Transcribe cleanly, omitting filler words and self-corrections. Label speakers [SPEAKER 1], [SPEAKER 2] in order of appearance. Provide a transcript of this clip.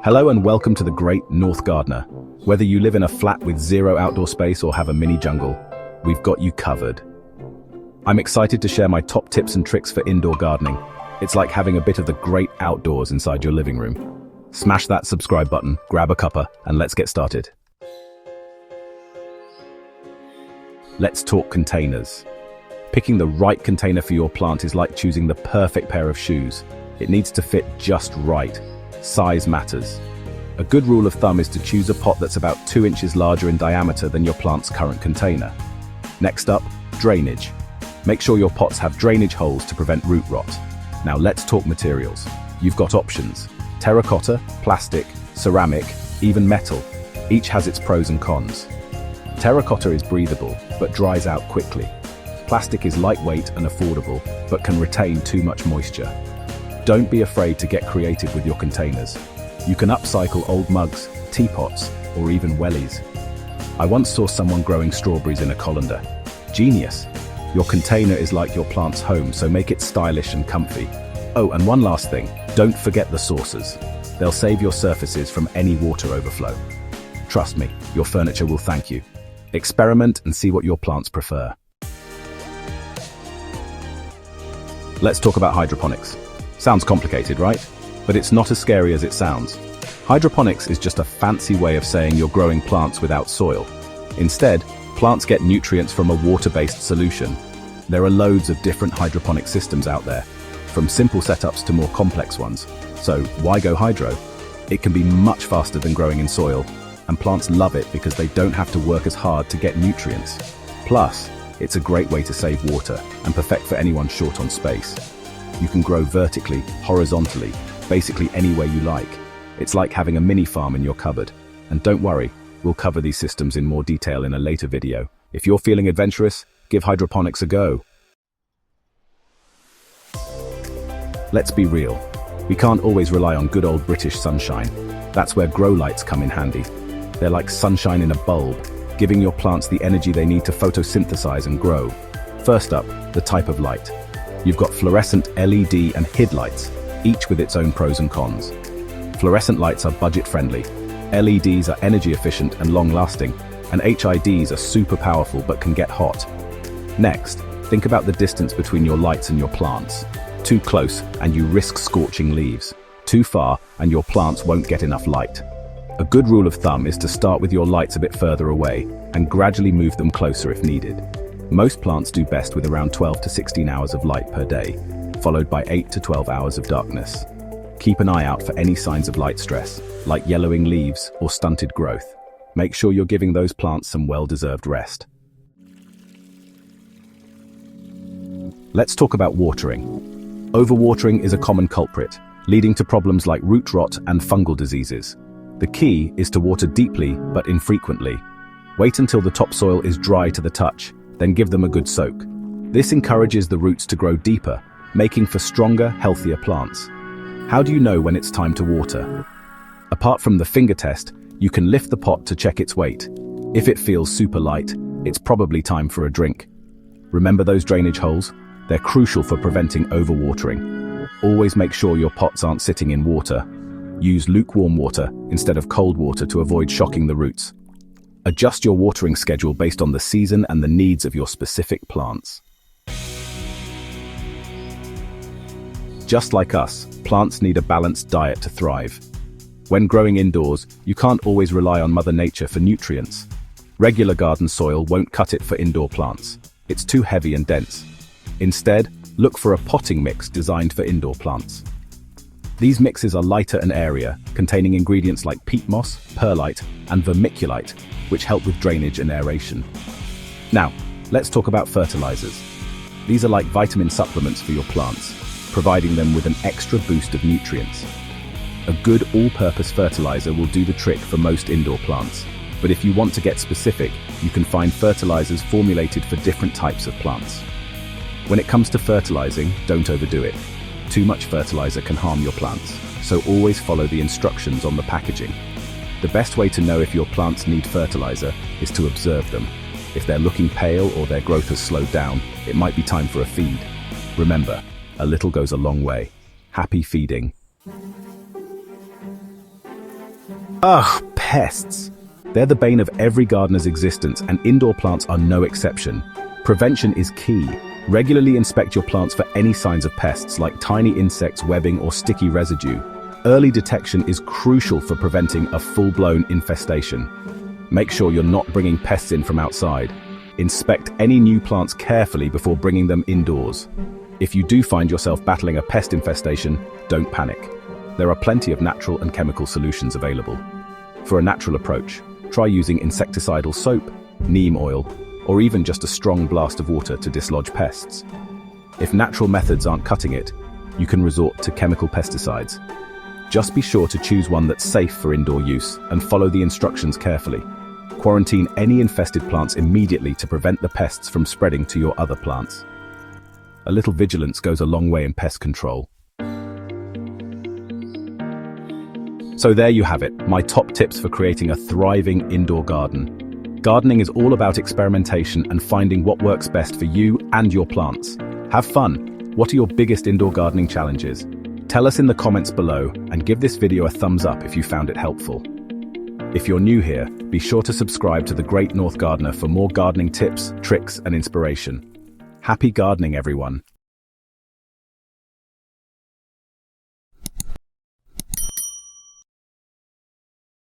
[SPEAKER 1] Hello and welcome to the Great North Gardener. Whether you live in a flat with zero outdoor space or have a mini jungle, we've got you covered. I'm excited to share my top tips and tricks for indoor gardening. It's like having a bit of the great outdoors inside your living room. Smash that subscribe button, grab a cuppa, and let's get started. Let's talk containers. Picking the right container for your plant is like choosing the perfect pair of shoes. It needs to fit just right. Size matters. A good rule of thumb is to choose a pot that's about 2 inches larger in diameter than your plant's current container. Next up, drainage. Make sure your pots have drainage holes to prevent root rot. Now let's talk materials. You've got options: terracotta, plastic, ceramic, even metal. Each has its pros and cons. Terracotta is breathable, but dries out quickly. Plastic is lightweight and affordable, but can retain too much moisture. Don't be afraid to get creative with your containers. You can upcycle old mugs, teapots, or even wellies. I once saw someone growing strawberries in a colander. Genius! Your container is like your plant's home, so make it stylish and comfy. Oh, and one last thing, don't forget the saucers. They'll save your surfaces from any water overflow. Trust me, your furniture will thank you. Experiment and see what your plants prefer. Let's talk about hydroponics. Sounds complicated, right? But it's not as scary as it sounds. Hydroponics is just a fancy way of saying you're growing plants without soil. Instead, plants get nutrients from a water-based solution. There are loads of different hydroponic systems out there, from simple setups to more complex ones. So why go hydro? It can be much faster than growing in soil, and plants love it because they don't have to work as hard to get nutrients. Plus, it's a great way to save water and perfect for anyone short on space. You can grow vertically, horizontally, basically any way you like. It's like having a mini farm in your cupboard. And don't worry, we'll cover these systems in more detail in a later video. If you're feeling adventurous, give hydroponics a go. Let's be real. We can't always rely on good old British sunshine. That's where grow lights come in handy. They're like sunshine in a bulb, giving your plants the energy they need to photosynthesize and grow. First up, the type of light. You've got fluorescent LED and HID lights, each with its own pros and cons. Fluorescent lights are budget-friendly, LEDs are energy-efficient and long-lasting, and HIDs are super powerful but can get hot. Next, think about the distance between your lights and your plants. Too close, and you risk scorching leaves. Too far, and your plants won't get enough light. A good rule of thumb is to start with your lights a bit further away, and gradually move them closer if needed. Most plants do best with around 12 to 16 hours of light per day, followed by 8 to 12 hours of darkness. Keep an eye out for any signs of light stress, like yellowing leaves or stunted growth. Make sure you're giving those plants some well-deserved rest. Let's talk about watering. Overwatering is a common culprit, leading to problems like root rot and fungal diseases. The key is to water deeply but infrequently. Wait until the topsoil is dry to the touch, then give them a good soak. This encourages the roots to grow deeper, making for stronger, healthier plants. How do you know when it's time to water? Apart from the finger test, you can lift the pot to check its weight. If it feels super light, it's probably time for a drink. Remember those drainage holes? They're crucial for preventing overwatering. Always make sure your pots aren't sitting in water. Use lukewarm water instead of cold water to avoid shocking the roots. Adjust your watering schedule based on the season and the needs of your specific plants. Just like us, plants need a balanced diet to thrive. When growing indoors, you can't always rely on Mother Nature for nutrients. Regular garden soil won't cut it for indoor plants. It's too heavy and dense. Instead, look for a potting mix designed for indoor plants. These mixes are lighter and airier, containing ingredients like peat moss, perlite, and vermiculite, which help with drainage and aeration. Now, let's talk about fertilizers. These are like vitamin supplements for your plants, providing them with an extra boost of nutrients. A good all-purpose fertilizer will do the trick for most indoor plants, but if you want to get specific, you can find fertilizers formulated for different types of plants. When it comes to fertilizing, don't overdo it. Too much fertilizer can harm your plants, so always follow the instructions on the packaging. The best way to know if your plants need fertilizer is to observe them. If they're looking pale or their growth has slowed down, it might be time for a feed. Remember, a little goes a long way. Happy feeding. Ugh, pests. They're the bane of every gardener's existence, and indoor plants are no exception. Prevention is key. Regularly inspect your plants for any signs of pests like tiny insects, webbing, or sticky residue. Early detection is crucial for preventing a full-blown infestation. Make sure you're not bringing pests in from outside. Inspect any new plants carefully before bringing them indoors. If you do find yourself battling a pest infestation, don't panic. There are plenty of natural and chemical solutions available. For a natural approach, try using insecticidal soap, neem oil, or even just a strong blast of water to dislodge pests. If natural methods aren't cutting it, you can resort to chemical pesticides. Just be sure to choose one that's safe for indoor use and follow the instructions carefully. Quarantine any infested plants immediately to prevent the pests from spreading to your other plants. A little vigilance goes a long way in pest control. So there you have it, my top tips for creating a thriving indoor garden. Gardening is all about experimentation and finding what works best for you and your plants. Have fun. What are your biggest indoor gardening challenges? Tell us in the comments below and give this video a thumbs up if you found it helpful. If you're new here, be sure to subscribe to The Great North Gardener for more gardening tips, tricks, and inspiration. Happy gardening, everyone.